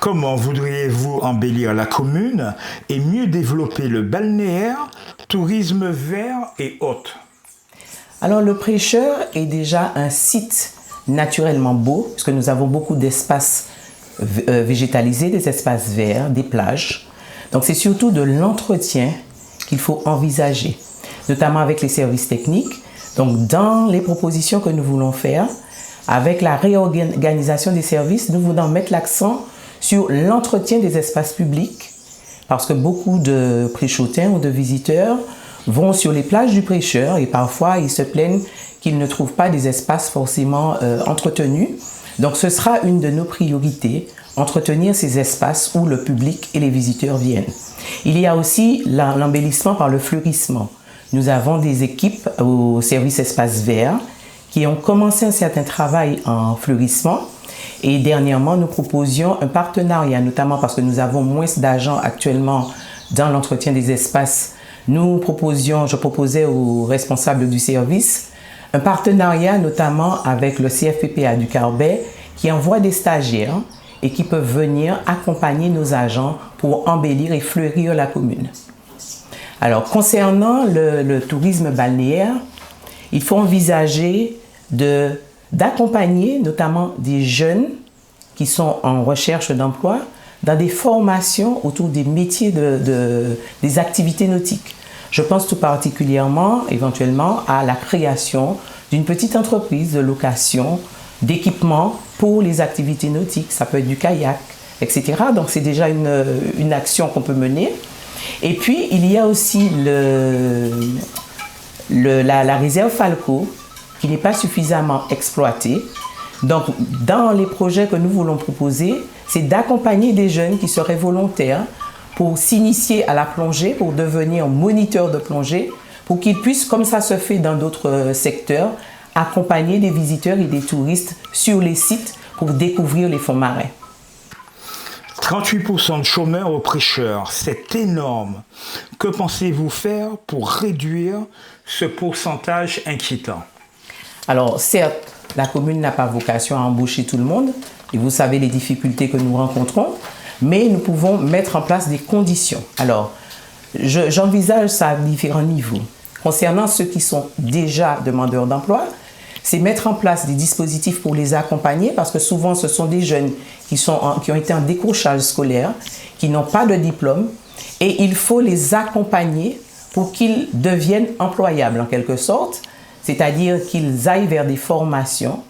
Comment voudriez-vous embellir la commune et mieux développer le balnéaire, tourisme vert et autres? Alors le Prêcheur est déjà un site naturellement beau, puisque nous avons beaucoup d'espaces végétalisés, des espaces verts, des plages. Donc c'est surtout de l'entretien qu'il faut envisager, notamment avec les services techniques. Donc dans les propositions que nous voulons faire, avec la réorganisation des services, nous voulons mettre l'accent sur l'entretien des espaces publics, parce que beaucoup de Préchautiens ou de visiteurs vont sur les plages du Prêcheur et parfois ils se plaignent qu'ils ne trouvent pas des espaces forcément entretenus. Donc ce sera une de nos priorités, entretenir ces espaces où le public et les visiteurs viennent. Il y a aussi l'embellissement par le fleurissement. Nous avons des équipes au service espace vert qui ont commencé un certain travail en fleurissement. Et dernièrement, nous proposions un partenariat, notamment parce que nous avons moins d'argent actuellement dans l'entretien des espaces. Je proposais aux responsables du service un partenariat notamment avec le CFPPA du Carbet qui envoie des stagiaires et qui peuvent venir accompagner nos agents pour embellir et fleurir la commune. Alors, concernant le tourisme balnéaire, il faut envisager d'accompagner notamment des jeunes qui sont en recherche d'emploi dans des formations autour des métiers des activités nautiques. Je pense tout particulièrement, éventuellement, à la création d'une petite entreprise de location d'équipements pour les activités nautiques. Ça peut être du kayak, etc. Donc, c'est déjà une action qu'on peut mener. Et puis, il y a aussi la réserve Falco qui n'est pas suffisamment exploitée. Donc, dans les projets que nous voulons proposer, c'est d'accompagner des jeunes qui seraient volontaires pour s'initier à la plongée, pour devenir moniteur de plongée, pour qu'ils puissent, comme ça se fait dans d'autres secteurs, accompagner des visiteurs et des touristes sur les sites pour découvrir les fonds marins. 38% de chômeurs au Prêcheur, c'est énorme. Que pensez-vous faire pour réduire ce pourcentage inquiétant? Alors, certes, la commune n'a pas vocation à embaucher tout le monde, et vous savez les difficultés que nous rencontrons, mais nous pouvons mettre en place des conditions. Alors, j'envisage ça à différents niveaux. Concernant ceux qui sont déjà demandeurs d'emploi, c'est mettre en place des dispositifs pour les accompagner, parce que souvent ce sont des jeunes qui ont été en décrochage scolaire, qui n'ont pas de diplôme, et il faut les accompagner pour qu'ils deviennent employables en quelque sorte, c'est-à-dire qu'ils aillent vers des formations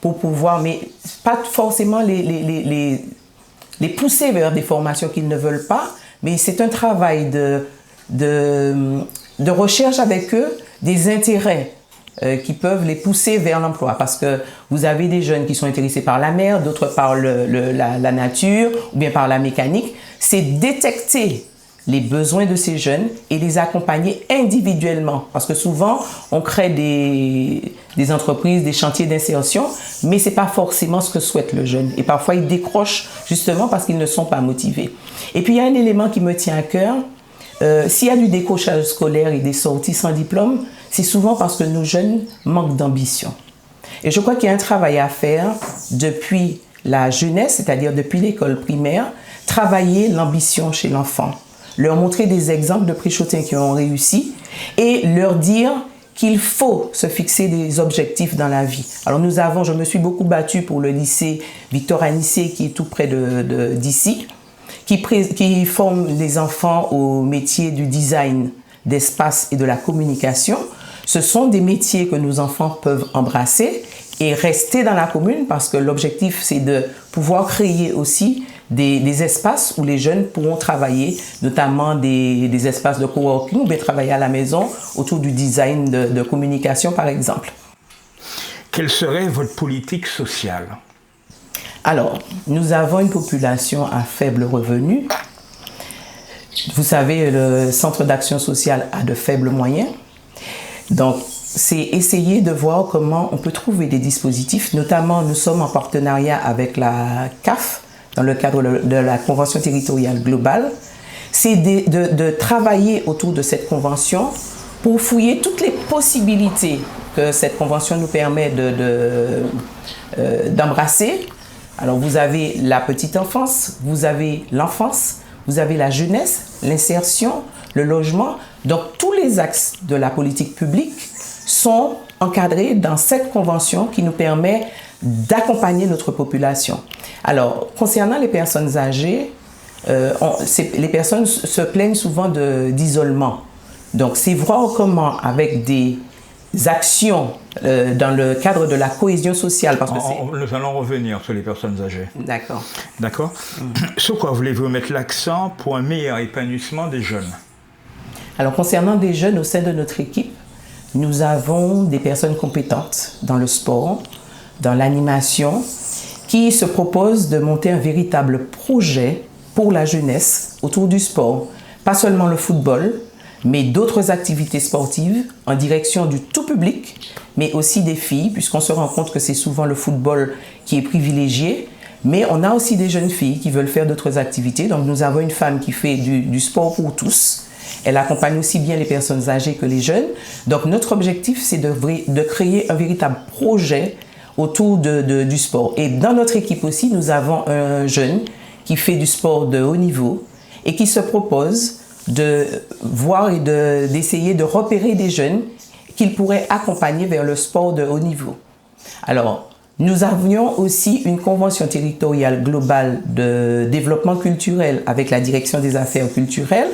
pour pouvoir, mais pas forcément les pousser vers des formations qu'ils ne veulent pas, mais c'est un travail de recherche avec eux, des intérêts qui peuvent les pousser vers l'emploi. Parce que vous avez des jeunes qui sont intéressés par la mer, d'autres par la nature ou bien par la mécanique. C'est détecter les besoins de ces jeunes et les accompagner individuellement. Parce que souvent, on crée des entreprises, des chantiers d'insertion, mais ce n'est pas forcément ce que souhaite le jeune. Et parfois, ils décrochent justement parce qu'ils ne sont pas motivés. Et puis, il y a un élément qui me tient à cœur. S'il y a du décrochage scolaire et des sorties sans diplôme, c'est souvent parce que nos jeunes manquent d'ambition. Et je crois qu'il y a un travail à faire depuis la jeunesse, c'est-à-dire depuis l'école primaire, travailler l'ambition chez l'enfant, leur montrer des exemples de Préchautiens qui ont réussi et leur dire qu'il faut se fixer des objectifs dans la vie. Alors je me suis beaucoup battue pour le lycée Victor Anissé qui est tout près d'ici, qui forme les enfants au métier du design d'espace et de la communication. Ce sont des métiers que nos enfants peuvent embrasser et rester dans la commune parce que l'objectif, c'est de pouvoir créer aussi des espaces où les jeunes pourront travailler, notamment des espaces de coworking ou bien travailler à la maison autour du design de communication, par exemple. Quelle serait votre politique sociale? Alors, nous avons une population à faible revenu. Vous savez, le Centre d'action sociale a de faibles moyens. Donc, c'est essayer de voir comment on peut trouver des dispositifs. Notamment, nous sommes en partenariat avec la CAF, dans le cadre de la Convention territoriale globale. C'est de travailler autour de cette convention pour fouiller toutes les possibilités que cette convention nous permet d'embrasser Alors vous avez la petite enfance, vous avez l'enfance, vous avez la jeunesse, l'insertion, le logement. Donc tous les axes de la politique publique sont encadrés dans cette convention qui nous permet d'accompagner notre population. Alors concernant les personnes âgées, les personnes se plaignent souvent d'isolement. Donc c'est voir comment avec des actions dans le cadre de la cohésion sociale. Parce que nous allons revenir sur les personnes âgées. D'accord. D'accord. Sur quoi voulez-vous mettre l'accent pour un meilleur épanouissement des jeunes? Alors concernant des jeunes au sein de notre équipe, nous avons des personnes compétentes dans le sport, dans l'animation, qui se proposent de monter un véritable projet pour la jeunesse autour du sport. Pas seulement le football, mais d'autres activités sportives en direction du tout public, mais aussi des filles, puisqu'on se rend compte que c'est souvent le football qui est privilégié. Mais on a aussi des jeunes filles qui veulent faire d'autres activités. Donc nous avons une femme qui fait du sport pour tous. Elle accompagne aussi bien les personnes âgées que les jeunes. Donc notre objectif, c'est de créer un véritable projet autour du sport. Et dans notre équipe aussi, nous avons un jeune qui fait du sport de haut niveau et qui se propose de voir et d'essayer de repérer des jeunes qu'il pourrait accompagner vers le sport de haut niveau. Alors, nous avions aussi une convention territoriale globale de développement culturel avec la direction des affaires culturelles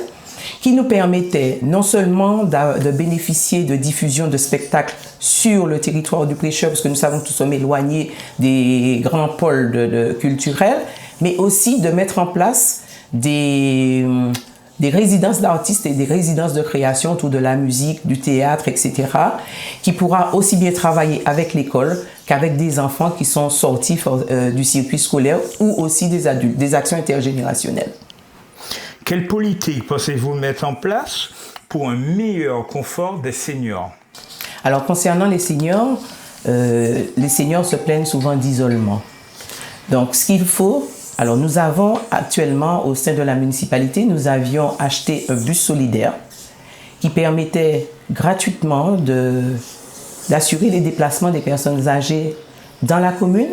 qui nous permettait non seulement de bénéficier de diffusion de spectacles sur le territoire du prêcheur, parce que nous savons que nous sommes éloignés des grands pôles culturels, mais aussi de mettre en place des résidences d'artistes et des résidences de création autour de la musique, du théâtre, etc., qui pourra aussi bien travailler avec l'école qu'avec des enfants qui sont sortis du circuit scolaire ou aussi des adultes, des actions intergénérationnelles. Quelle politique pensez-vous mettre en place pour un meilleur confort des seniors? Alors, concernant les seniors se plaignent souvent d'isolement. Donc, ce qu'il faut... Alors, nous avons actuellement, au sein de la municipalité, nous avions acheté un bus solidaire qui permettait gratuitement d'assurer les déplacements des personnes âgées dans la commune,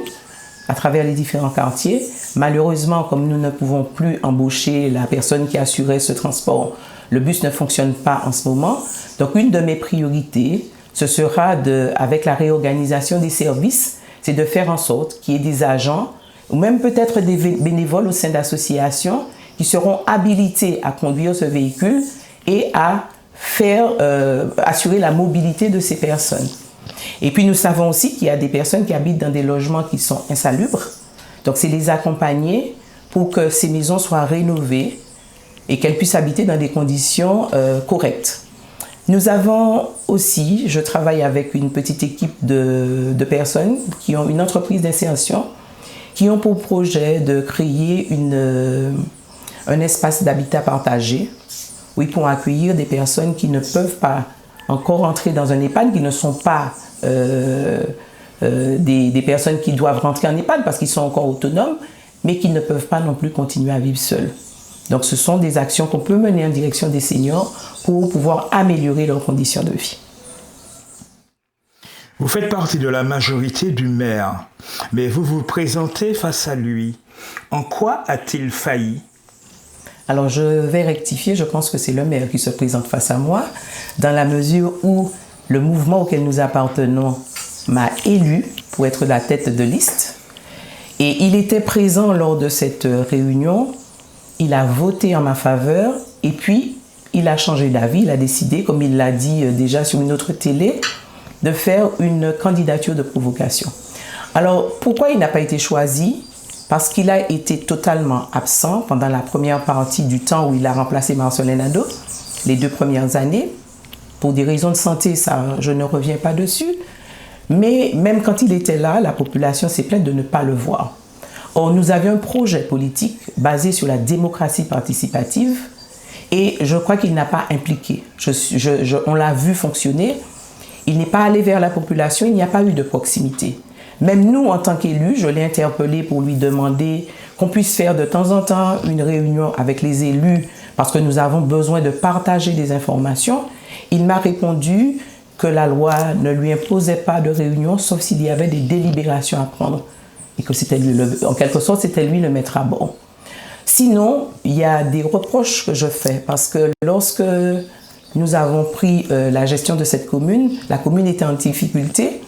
à travers les différents quartiers. Malheureusement, comme nous ne pouvons plus embaucher la personne qui assurait ce transport, le bus ne fonctionne pas en ce moment. Donc, une de mes priorités, ce sera, avec la réorganisation des services, c'est de faire en sorte qu'il y ait des agents ou même peut-être des bénévoles au sein d'associations qui seront habilités à conduire ce véhicule et à assurer la mobilité de ces personnes. Et puis nous savons aussi qu'il y a des personnes qui habitent dans des logements qui sont insalubres. Donc c'est les accompagner pour que ces maisons soient rénovées et qu'elles puissent habiter dans des conditions correctes. Nous avons aussi, je travaille avec une petite équipe de personnes qui ont une entreprise d'insertion, qui ont pour projet de créer un espace d'habitat partagé, oui, pour accueillir des personnes qui ne peuvent pas encore entrer dans un EHPAD, qui ne sont pas des personnes qui doivent rentrer en EHPAD parce qu'ils sont encore autonomes, mais qui ne peuvent pas non plus continuer à vivre seuls. Donc ce sont des actions qu'on peut mener en direction des seniors pour pouvoir améliorer leurs conditions de vie. Vous faites partie de la majorité du maire, mais vous vous présentez face à lui. En quoi a-t-il failli? Alors je vais rectifier, je pense que c'est le maire qui se présente face à moi, dans la mesure où le mouvement auquel nous appartenons m'a élu pour être la tête de liste. Et il était présent lors de cette réunion, il a voté en ma faveur et puis il a changé d'avis, il a décidé, comme il l'a dit déjà sur une autre télé, de faire une candidature de provocation. Alors, pourquoi il n'a pas été choisi? Parce qu'il a été totalement absent pendant la première partie du temps où il a remplacé Marcelin Nadeau, les 2 premières années. Pour des raisons de santé, ça, je ne reviens pas dessus. Mais même quand il était là, la population s'est plainte de ne pas le voir. Or, nous avions un projet politique basé sur la démocratie participative et je crois qu'il n'a pas impliqué. On l'a vu fonctionner. Il n'est pas allé vers la population, il n'y a pas eu de proximité. Même nous, en tant qu'élus, je l'ai interpellé pour lui demander qu'on puisse faire de temps en temps une réunion avec les élus parce que nous avons besoin de partager des informations. Il m'a répondu que la loi ne lui imposait pas de réunion sauf s'il y avait des délibérations à prendre. et que c'était lui, en quelque sorte, c'était lui le maître à bord. Sinon, il y a des reproches que je fais parce que lorsque nous avons pris la gestion de cette commune, la commune était en difficulté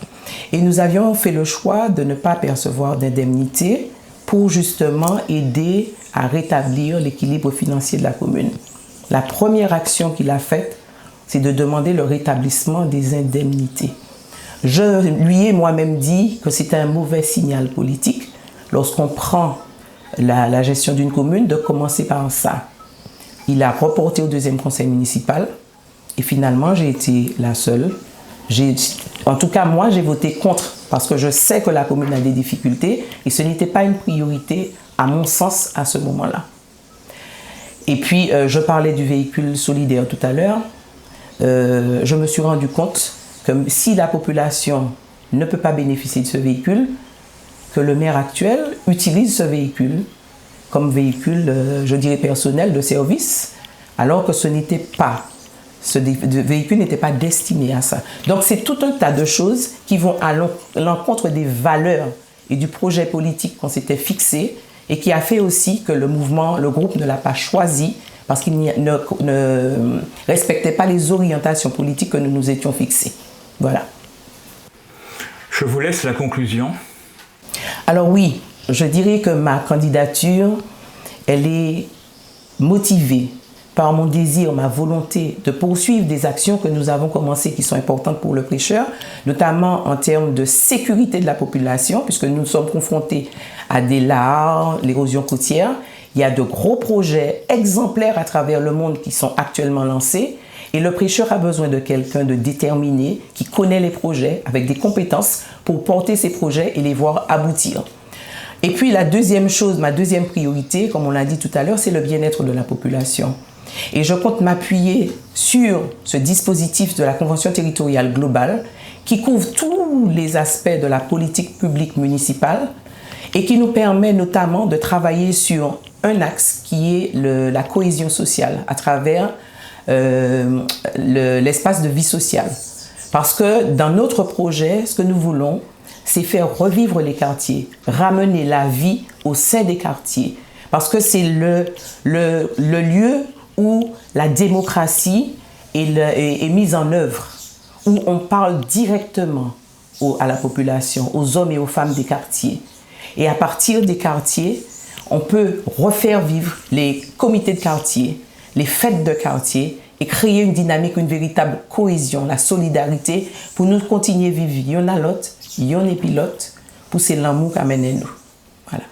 et nous avions fait le choix de ne pas percevoir d'indemnité pour justement aider à rétablir l'équilibre financier de la commune. La première action qu'il a faite, c'est de demander le rétablissement des indemnités. Je lui ai moi-même dit que c'était un mauvais signal politique lorsqu'on prend la gestion d'une commune de commencer par ça. Il a reporté au deuxième conseil municipal et finalement j'ai été la seule. En tout cas moi j'ai voté contre parce que je sais que la commune a des difficultés et ce n'était pas une priorité à mon sens à ce moment-là. Et puis je parlais du véhicule solidaire tout à l'heure. Je me suis rendu compte que si la population ne peut pas bénéficier de ce véhicule, que le maire actuel utilise ce véhicule comme véhicule, je dirais, personnel de service, alors que ce véhicule n'était pas destiné à ça. Donc c'est tout un tas de choses qui vont à l'encontre des valeurs et du projet politique qu'on s'était fixé et qui a fait aussi que le groupe ne l'a pas choisi parce qu'il ne respectait pas les orientations politiques que nous nous étions fixées. Voilà. Je vous laisse la conclusion. Alors oui, je dirais que ma candidature, elle est motivée par mon désir, ma volonté de poursuivre des actions que nous avons commencées qui sont importantes pour le prêcheur, notamment en termes de sécurité de la population, puisque nous sommes confrontés à des lahards, l'érosion côtière. Il y a de gros projets exemplaires à travers le monde qui sont actuellement lancés. Et le prêcheur a besoin de quelqu'un de déterminé, qui connaît les projets, avec des compétences pour porter ces projets et les voir aboutir. Et puis la deuxième chose, ma deuxième priorité, comme on l'a dit tout à l'heure, c'est le bien-être de la population. Et je compte m'appuyer sur ce dispositif de la Convention territoriale globale qui couvre tous les aspects de la politique publique municipale et qui nous permet notamment de travailler sur un axe qui est la cohésion sociale à travers l'espace de vie sociale. Parce que dans notre projet, ce que nous voulons, c'est faire revivre les quartiers, ramener la vie au sein des quartiers. Parce que c'est le lieu où la démocratie est mise en œuvre, où on parle directement à la population, aux hommes et aux femmes des quartiers. Et à partir des quartiers, on peut refaire vivre les comités de quartier, les fêtes de quartier et créer une dynamique, une véritable cohésion, la solidarité pour nous continuer à vivre. Il y en a l'autre, il y en a pilote, pour c'est l'amour qu'amène nous. Voilà.